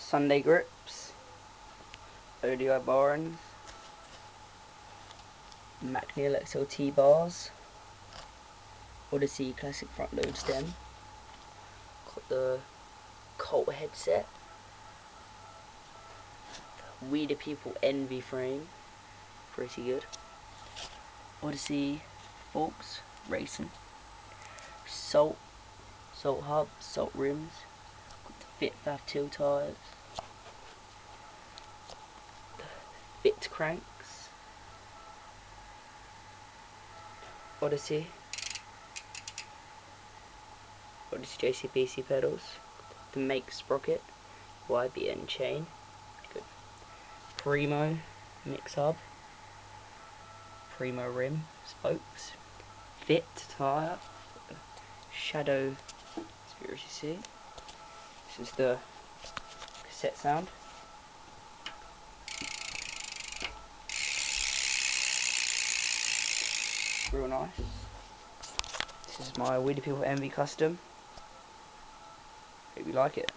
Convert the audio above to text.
Sunday grips, ODI borings, mackneil XLT bars, Odyssey classic front load stem, got the Colt headset, We the People Envy frame, pretty good, Odyssey forks, racing, salt hub, salt rims, got the Fit Fav Till tyres, Fit cranks, Odyssey jcpc pedals, the Make sprocket, YBN chain, good. Primo mix hub, Primo rim spokes, Fit tyre, Shadow jcpc. This is the cassette sound. Real nice. This is my We the People Envy custom. Hope you like it.